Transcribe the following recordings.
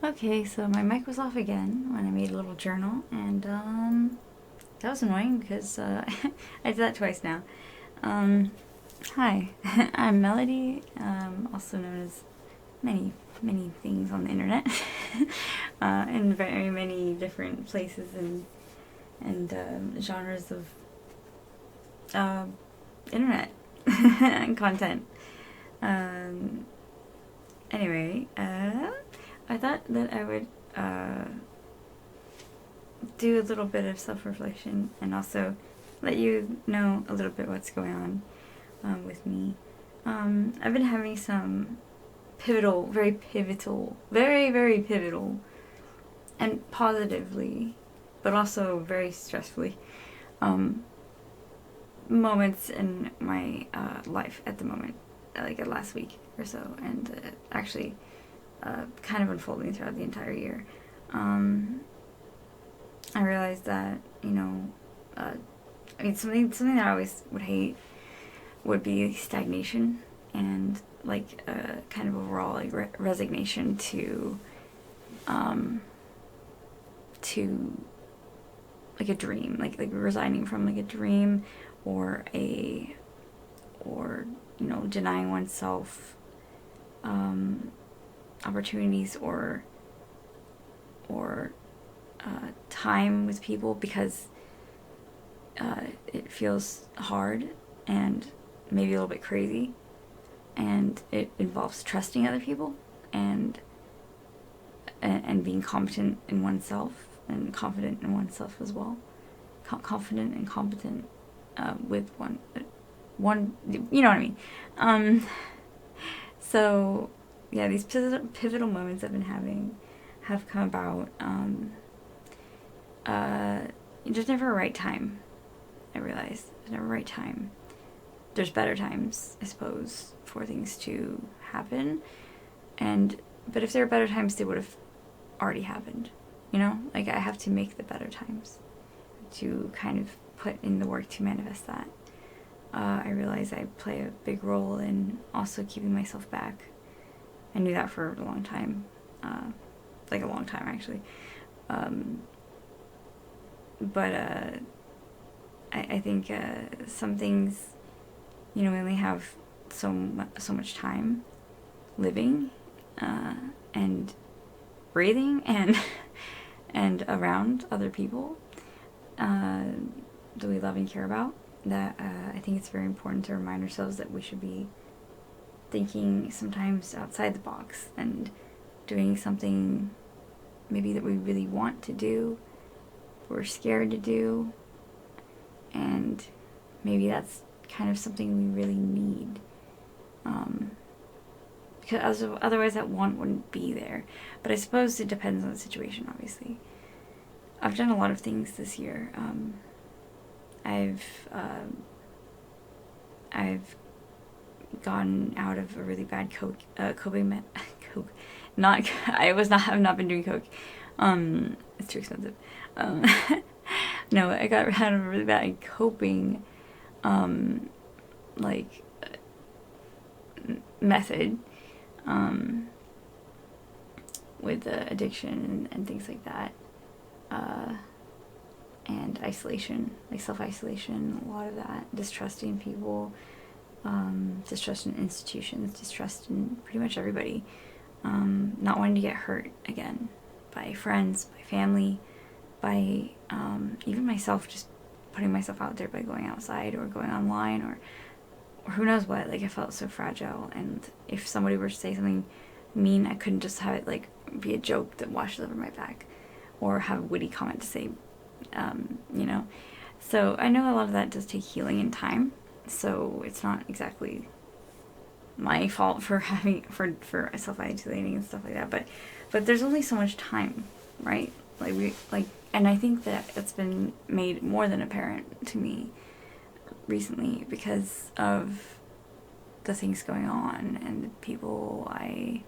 Okay, so my mic was off again when I made a little journal, and that was annoying because I did that twice now. Um, Hi, I'm Melody, also known as many, many things on the internet, in very many different places and genres of uh, internet and content. Um, anyway, I thought that I would uh, do a little bit of self-reflection and also let you know a little bit what's going on with me. I've been having some very, very pivotal, and positively, but also very stressfully, um, moments in my life at the moment, like last week or so, and actually kind of unfolding throughout the entire year. Um, I realized that, uh, I mean, something that I always would hate would be stagnation and like a kind of overall like resignation um, to like a dream, like resigning from like a dream or a or denying oneself opportunities or time with people because it feels hard and maybe a little bit crazy, and it involves trusting other people and and being competent in oneself and confident in oneself as well. Confident and competent with one, you know what I mean. Um, so yeah, these pivotal moments I've been having have come about. Uh, there's never a right time. I realize there's never a right time. There's better times, I suppose, for things to happen, and but if there are better times, they would have already happened. Like I have to make the better times to kind of put in the work to manifest that. I realize I play a big role in also keeping myself back. I knew that for a long time, like a long time actually. Um, but I think some things, we only have so much time living and breathing and and around other people that we love and care about. That I think it's very important to remind ourselves that we should be thinking sometimes outside the box and doing something maybe that we really want to do, we're scared to do, and maybe that's kind of something we really need. Because otherwise that want wouldn't be there. But I suppose it depends on the situation, obviously. I've done a lot of things this year. I've I've gotten out of a really bad coping coke. Not I was not have not been doing coke. It's too expensive. Um, no, I got out of a really bad coping like method with addiction and things like that. And isolation, like self-isolation, a lot of that, distrusting people, distrust in institutions, distrust in pretty much everybody, not wanting to get hurt again by friends, by family, by even myself, just putting myself out there by going outside or going online or who knows what. Like I felt so fragile, and if somebody were to say something mean, I couldn't just have it like be a joke that washes over my back or have a witty comment to say, you know. So I know a lot of that does take healing and time. So it's not exactly my fault for having for self-isolating and stuff like that. But there's only so much time, right? And I think that it's been made more than apparent to me recently because of the things going on and the people I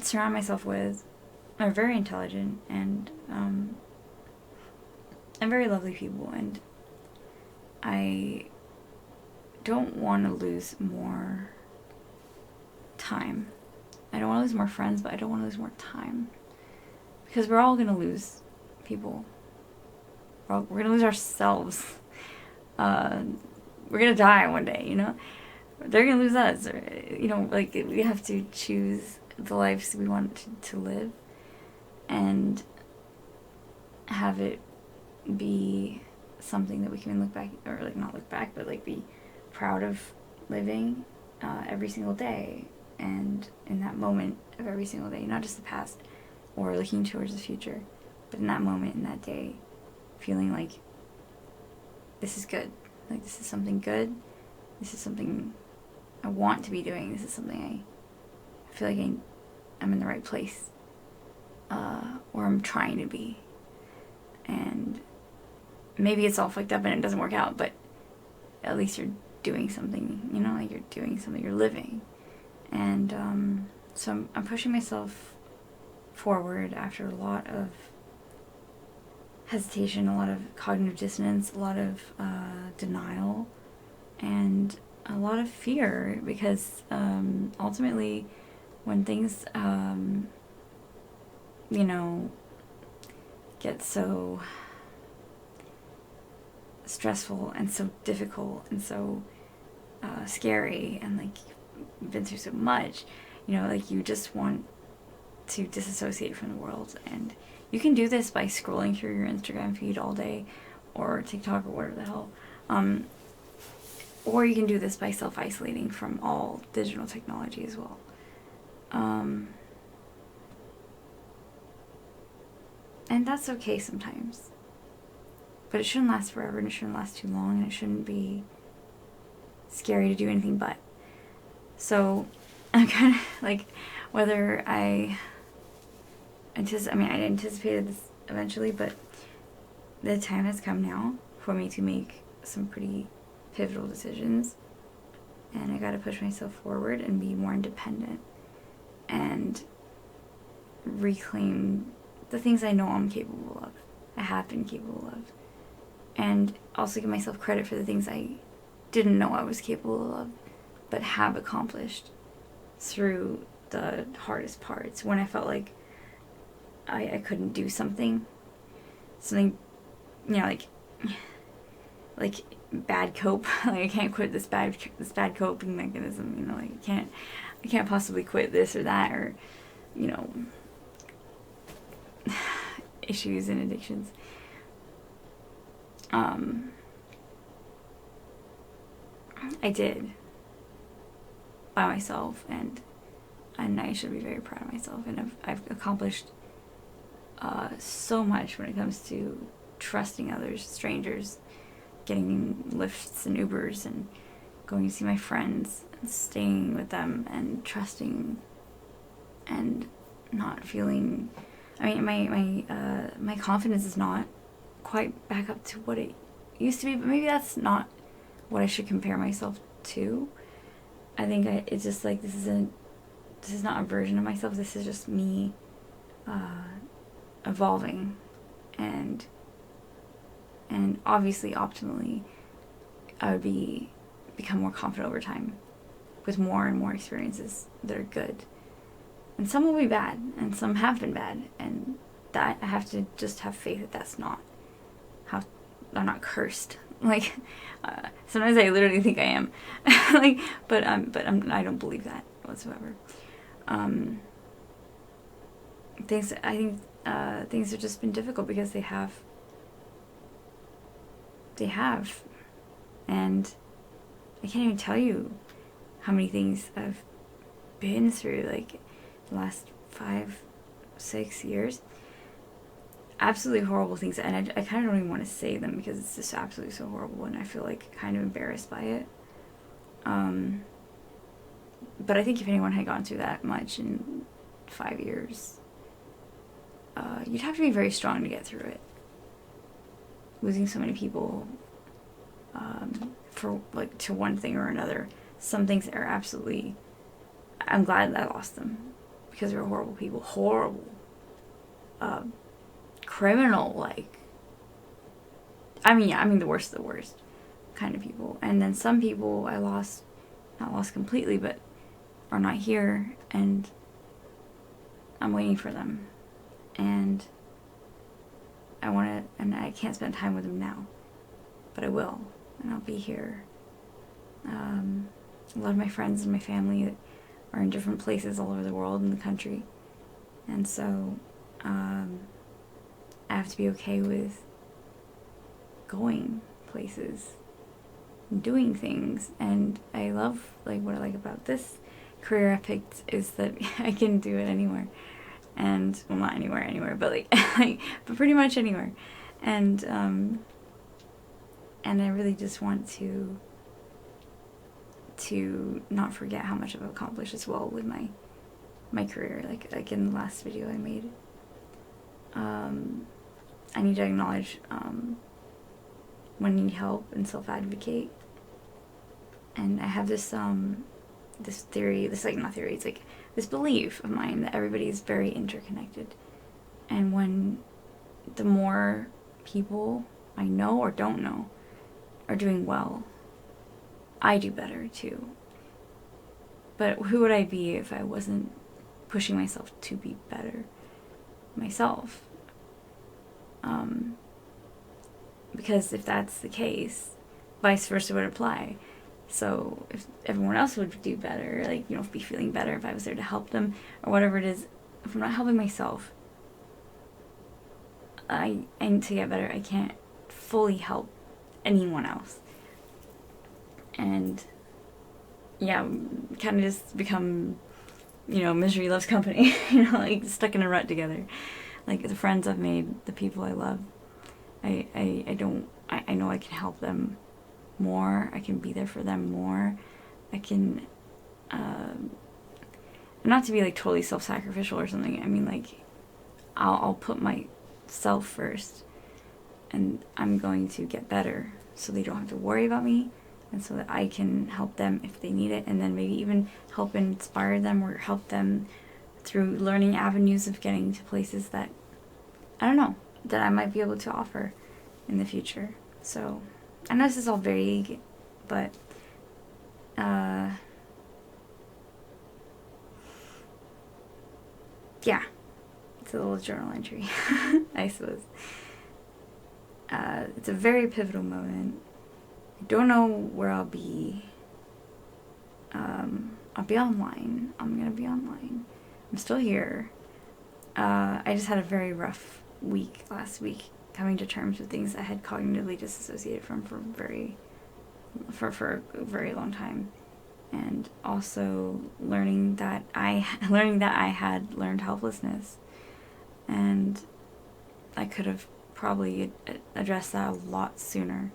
surround myself with are very intelligent and very lovely people, and I don't want to lose more time I don't want to lose more friends, but I don't want to lose more time. Because we're all going to lose people. We're going to lose ourselves. We're going to die one day, you know? They're going to lose us. Or, you know, like, we have to choose the lives we want to live. And have it be something that we can look back, or like not look back, but like be proud of living every single day, and in that moment of every single day, not just the past or looking towards the future, but in that moment, in that day, feeling like this is good, like this is something good, this is something I want to be doing, this is something I feel like I'm in the right place, or I'm trying to be. And maybe it's all fucked up and it doesn't work out, but at least you're doing something, you know, like you're doing something, you're living. And so I'm pushing myself forward after a lot of hesitation, a lot of cognitive dissonance, a lot of denial, and a lot of fear, because ultimately when things, you know, get so stressful and so difficult and so scary, and like you've been through so much, you know, like you just want to disassociate from the world. And you can do this by scrolling through your Instagram feed all day, or TikTok, or whatever the hell, or you can do this by self-isolating from all digital technology as well. And that's okay sometimes. But it shouldn't last forever, and it shouldn't last too long, and it shouldn't be scary to do anything but. So I'm kind of like, whether I anticipated this eventually, but the time has come now for me to make some pretty pivotal decisions. And I gotta push myself forward and be more independent and reclaim the things I know I'm capable of, I have been capable of, and also give myself credit for the things I didn't know I was capable of, but have accomplished through the hardest parts, when I felt like I couldn't do something, you know, like bad cope, like I can't quit this bad coping mechanism, you know, like I can't possibly quit this or that, or, you know, issues and addictions. I did by myself, and I should be very proud of myself, and I've accomplished so much when it comes to trusting others, strangers, getting lifts and Ubers, and going to see my friends and staying with them, and trusting, and not feeling, I mean, my confidence is not quite back up to what it used to be, but maybe that's not what I should compare myself to. I think it's just like, this is not a version of myself, this is just me evolving, and obviously optimally I would become more confident over time with more and more experiences that are good, and some will be bad, and some have been bad, and that I have to just have faith that that's not how, I'm not cursed. Like, sometimes I literally think I am, like, but I don't believe that whatsoever. Things have just been difficult because they have, and I can't even tell you how many things I've been through, like, the last 5-6 years. Absolutely horrible things, and I kind of don't even want to say them because it's just absolutely so horrible, and I feel like kind of embarrassed by it. But I think if anyone had gone through that much in 5 years, you'd have to be very strong to get through it. Losing so many people for, like, to one thing or another. Some things are absolutely, I'm glad that I lost them, because they were horrible people, horrible, criminal, like, I mean the worst of the worst kind of people. And then some people I lost, not lost completely, but are not here, and I'm waiting for them, and I can't spend time with them now, but I will, and I'll be here. A lot of my friends and my family are in different places all over the world and the country, and so I have to be okay with going places and doing things. And I love, like, what I like about this career I picked is that I can do it anywhere, and well, not anywhere, but like but pretty much anywhere, and I really just want to not forget how much I've accomplished as well with my career. Like in the last video I made, I need to acknowledge when I need help and self-advocate. And I have this this theory, it's like this belief of mine that everybody is very interconnected. And when the more people I know or don't know are doing well, I do better too. But who would I be if I wasn't pushing myself to be better myself? Because if that's the case, vice versa would apply. So if everyone else would do better, like, you know, be feeling better if I was there to help them or whatever it is, if I'm not helping myself, I need to get better. I can't fully help anyone else. And yeah, kind of just become, you know, misery loves company, you know, like stuck in a rut together. Like the friends I've made, the people I love, I know I can help them more. I can be there for them more. I can, not to be like totally self-sacrificial or something. I mean, like, I'll put myself first, and I'm going to get better so they don't have to worry about me, and so that I can help them if they need it, and then maybe even help inspire them or help them through learning avenues of getting to places that, I don't know, that I might be able to offer in the future. So I know this is all vague, but yeah, it's a little journal entry, I suppose. It's a very pivotal moment. I don't know where I'll be. I'll be online. I'm gonna be online. I'm still here. I just had a very rough week last week, coming to terms with things I had cognitively disassociated from for a very long time, and also learning that I had learned helplessness, and I could have probably addressed that a lot sooner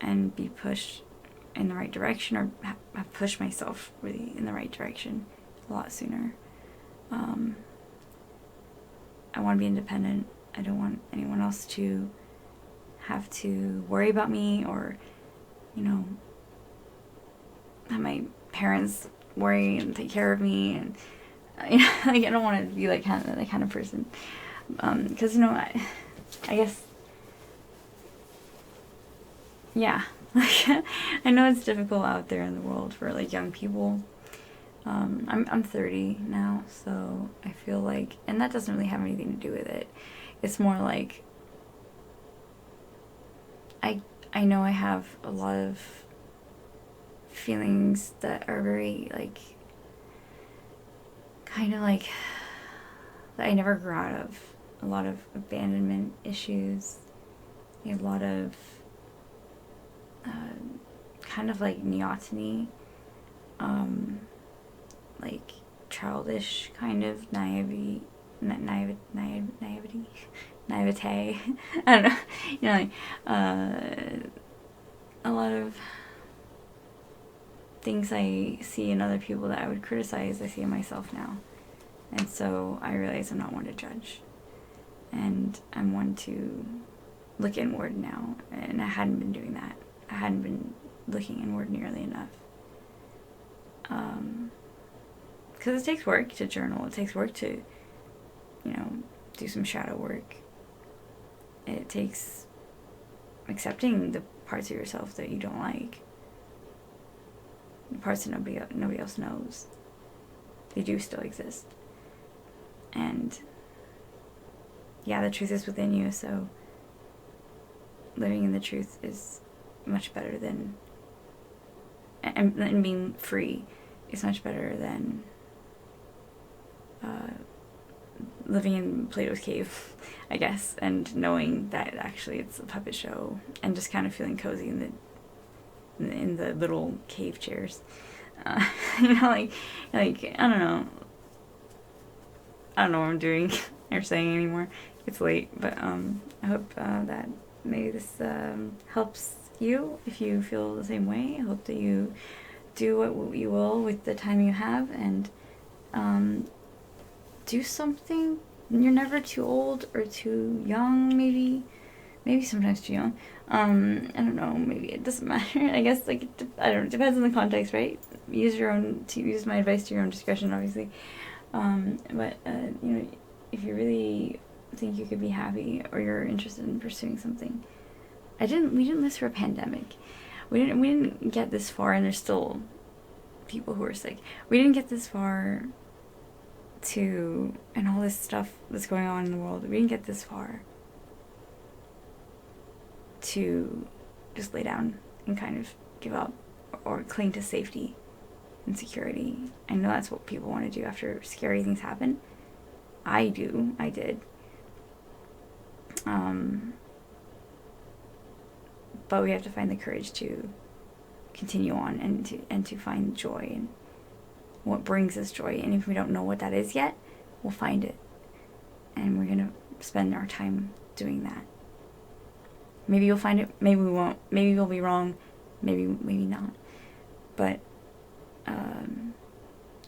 and be pushed in the right direction, or have pushed myself really in the right direction a lot sooner. I want to be independent. I don't want anyone else to have to worry about me, or, you know, have my parents worry and take care of me, and you know, like, I don't want to be that kind of person. Because, you know, I guess, yeah, like, I know it's difficult out there in the world for, like, young people. I'm 30 now, so I feel like, and that doesn't really have anything to do with it. It's more like, I know I have a lot of feelings that are very, like, kind of like, that I never grew out of. A lot of abandonment issues, a lot of kind of like neoteny, like childish kind of naivety, naivete. I don't know, you know, like a lot of things I see in other people that I would criticize, I see in myself now, and so I realize I'm not one to judge, and I'm one to look inward now, and I hadn't been doing that. I hadn't been looking inward nearly enough. Because it takes work to journal. It takes work to, you know, do some shadow work. It takes accepting the parts of yourself that you don't like. The parts that nobody else knows. They do still exist. And yeah, the truth is within you, so living in the truth is much better than, and being free is much better than living in Plato's cave, I guess, and knowing that actually it's a puppet show, and just kind of feeling cozy in the little cave chairs. You know, like I don't know what I'm doing or saying anymore. It's late, but I hope that maybe this helps you if you feel the same way. I hope that you do what you will with the time you have, and do something. You're never too old or too young, maybe sometimes too young. I don't know, maybe it doesn't matter. I guess, like, I don't know, it depends on the context, right? Use my advice to your own discretion, obviously. But you know, if you really think you could be happy, or you're interested in pursuing something, we didn't live through a pandemic. We didn't get this far, and there's still people who are sick. We didn't get this far and all this stuff that's going on in the world. We didn't get this far to just lay down and kind of give up or cling to safety and security. I know that's what people want to do after scary things happen. I did. But we have to find the courage to continue on and to find joy and what brings us joy. And if we don't know what that is yet, we'll find it. And we're going to spend our time doing that. Maybe you'll find it, maybe we won't. Maybe we'll be wrong, maybe not. But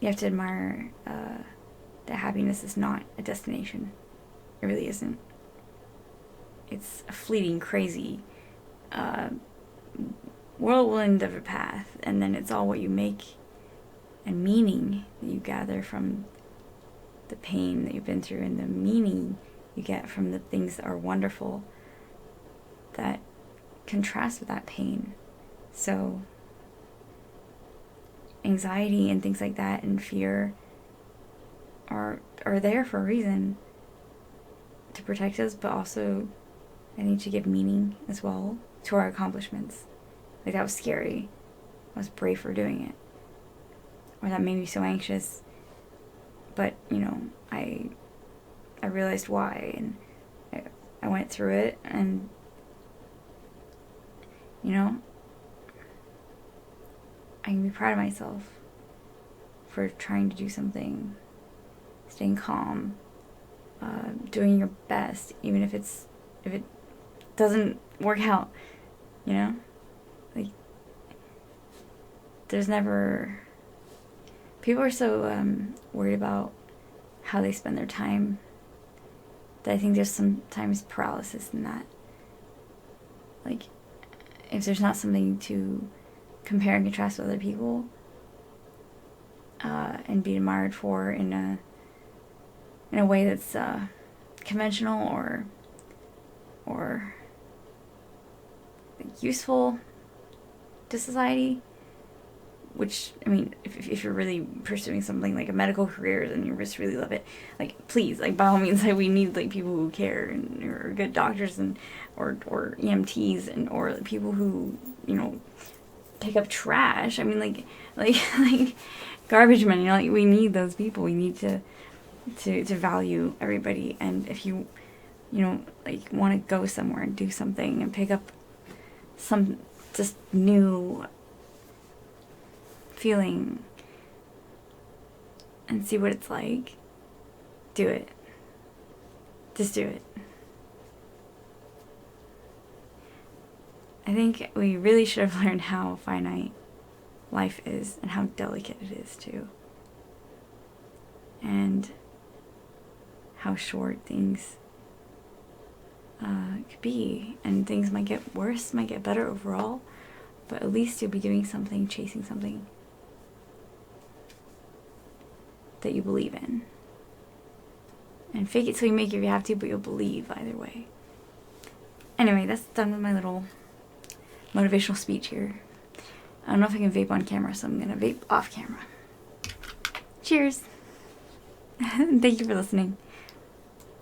you have to admire that happiness is not a destination. It really isn't. It's a fleeting, crazy whirlwind of a path, and then it's all what you make and meaning that you gather from the pain that you've been through, and the meaning you get from the things that are wonderful that contrast with that pain. So anxiety and things like that and fear are there for a reason, to protect us, but also I think to give meaning as well to our accomplishments. Like, that was scary. I was brave for doing it. Or that made me so anxious. But, you know, I realized why, and I went through it, and, you know, I can be proud of myself for trying to do something, staying calm, doing your best, even if it doesn't work out, you know? Like, there's never... People are so worried about how they spend their time that I think there's sometimes paralysis in that. Like, if there's not something to compare and contrast with other people and be admired for in a way that's conventional or useful to society, which, I mean, if you're really pursuing something like a medical career and you just really love it, like, please, like, by all means, like, we need, like, people who care and or good doctors and or EMTs and or people who, you know, pick up trash. I mean, like garbage men, you know, like, we need those people. We need to value everybody. And if you know, like, want to go somewhere and do something and pick up some just new feeling and see what it's like, do it. Just do it. I think we really should have learned how finite life is and how delicate it is too, and how short things could be, and things might get worse, might get better overall, but at least you'll be doing something, chasing something that you believe in. And fake it till you make it if you have to, but you'll believe either way. Anyway, that's done with my little motivational speech here. I don't know if I can vape on camera, so I'm gonna vape off camera. Cheers! Thank you for listening.